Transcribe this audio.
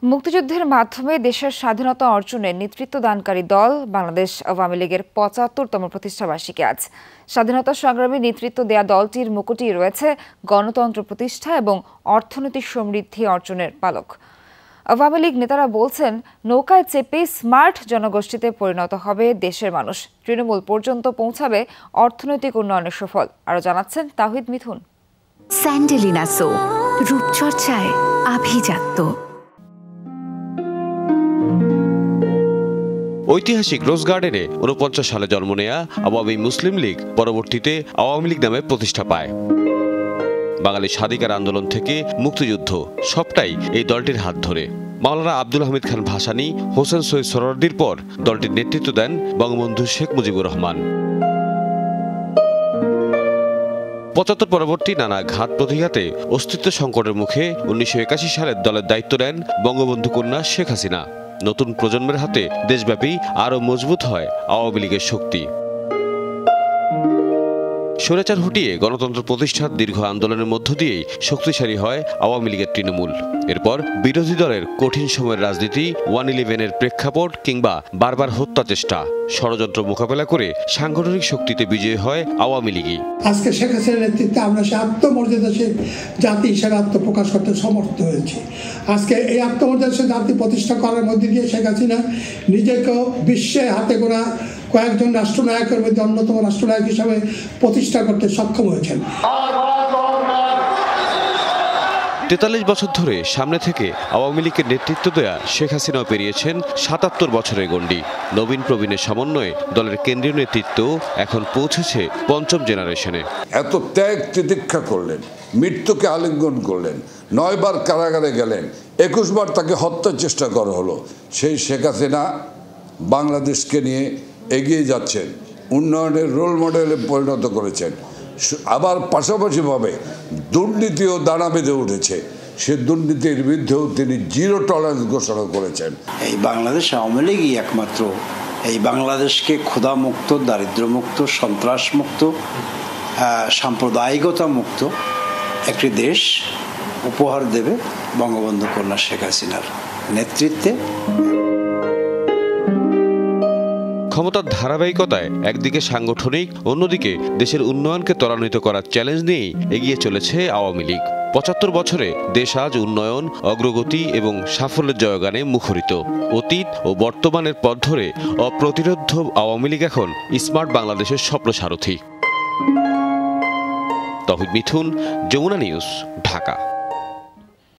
মুক্তিযুদ্ধের মাধ্যমে দেশের স্বাধীনতা অর্জনে নেতৃত্ব দানকারী দল বাংলাদেশ আওয়ামী লীগের ৭৫তম প্রতিষ্ঠাবার্ষিকী আজ। স্বাধীনতা সংগ্রামে নেতৃত্ব দেয়া দলটির মুকুটে রয়েছে গণতন্ত্র প্রতিষ্ঠা এবং অর্থনৈতিক সমৃদ্ধি অর্জনের পালক। আওয়ামী লীগ নেতারা বলছেন, নৌকায় চেপে স্মার্ট জনগোষ্ঠীতে পরিণত হবে দেশের মানুষ, তৃণমূল পর্যন্ত পৌঁছাবে অর্থনৈতিক উন্নয়নের সুফল। আরও জানাচ্ছেন তাহিদ মিথুন। স্যান্ডেলিনা সো, রূপচর্চায় আভিজাত্য। ঐতিহাসিক রোজ গার্ডেনে ৪৯ সালে জন্ম নেয়া আওয়ামী মুসলিম লীগ পরবর্তীতে আওয়ামী লীগ নামে প্রতিষ্ঠা পায়। বাঙালি স্বাধিকার আন্দোলন থেকে মুক্তিযুদ্ধ সবটাই এই দলটির হাত ধরে। মাওলানা আব্দুল হামিদ খান ভাসানী, হোসেন শহীদ সোহরাওয়ার্দীর পর দলটির নেতৃত্ব দেন বঙ্গবন্ধু শেখ মুজিবুর রহমান। ৭৫ পরবর্তী নানা ঘাত প্রতিঘাতে অস্তিত্ব সংকটের মুখে ১৯৮১ সালে দলের দায়িত্ব নেন বঙ্গবন্ধু কন্যা শেখ হাসিনা। নতুন প্রজন্মের হাতে দেশব্যাপী আরও মজবুত হয় আওয়ামী লীগের শক্তি। স্বৈরাচার হটিয়ে গণতন্ত্র প্রতিষ্ঠার দীর্ঘ আন্দোলনের মধ্য দিয়েই শক্তিশালী হয় আওয়ামী লীগের তৃণমূল। এরপর বিরোধী দলের কঠিন সময়ের রাজনীতি, ১১-এর প্রেক্ষাপট কিংবা বারবার হত্যা চেষ্টা, ষড়যন্ত্র মোকাবেলা করে সাংগঠনিক শক্তিতে বিজয়ী হয় আওয়ামী লীগই। আজকে শেখ হাসিনার নেতৃত্বে আমরা সে আত্মমর্যাদাশীল জাতি হিসেবে আত্মপ্রকাশ করতে সমর্থ হয়েছি। আজকে এই আত্মমর্যাদাশীল জাতি প্রতিষ্ঠা করার মধ্যে দিয়ে শেখ হাসিনা নিজেকেও বিশ্বে হাতে গোনা কয়েকজন রাষ্ট্রনায়কের মধ্যে অন্যতম রাষ্ট্রনায়ক হিসাবে প্রতিষ্ঠা করতে সক্ষম হয়েছেন। ৪৩ বছর ধরে সামনে থেকে আওয়ামী লীগের নেতৃত্ব দেয়া শেখ হাসিনাও পেরিয়েছেন ৭৭ বছরের গণ্ডি। নবীন প্রবীণের সমন্বয়ে দলের কেন্দ্রীয় নেতৃত্ব এখন পৌঁছেছে ৫ম জেনারেশনে। এত ত্যাগ তিতিক্ষা করলেন, মৃত্যুকে আলিঙ্গন করলেন, ৯ বার কারাগারে গেলেন, ২১ বার তাকে হত্যার চেষ্টা করা হলো। সেই শেখ হাসিনা বাংলাদেশকে নিয়ে এগিয়ে যাচ্ছেন, উন্নয়নের রোল মডেলে পরিণত করেছেন। আবার পাশাপাশিভাবে দুর্নীতিও দানা বেঁধে উঠেছে, সে দুর্নীতির বিরুদ্ধেও তিনি 0 টলারেন্স ঘোষণা করেছেন। এই বাংলাদেশ আওয়ামী লীগই একমাত্র এই বাংলাদেশকে ক্ষুধামুক্ত, দারিদ্র্যমুক্ত, সন্ত্রাসমুক্ত, সাম্প্রদায়িকতা মুক্ত একটি দেশ উপহার দেবে বঙ্গবন্ধু কন্যা শেখ হাসিনার নেতৃত্বে। ক্ষমতার ধারাবাহিকতায় একদিকে সাংগঠনিক, অন্যদিকে দেশের উন্নয়নকে ত্বরান্বিত করার চ্যালেঞ্জ নিয়েই এগিয়ে চলেছে আওয়ামী লীগ। ৭৫ বছরে দেশ আজ উন্নয়ন, অগ্রগতি এবং সাফল্যের জয়গানে মুখরিত। অতীত ও বর্তমানের পথ ধরে অপ্রতিরোধ্য আওয়ামী লীগ এখন স্মার্ট বাংলাদেশের স্বপ্ন সারথি। তাহিদ মিথুন, যমুনা নিউজ, ঢাকা।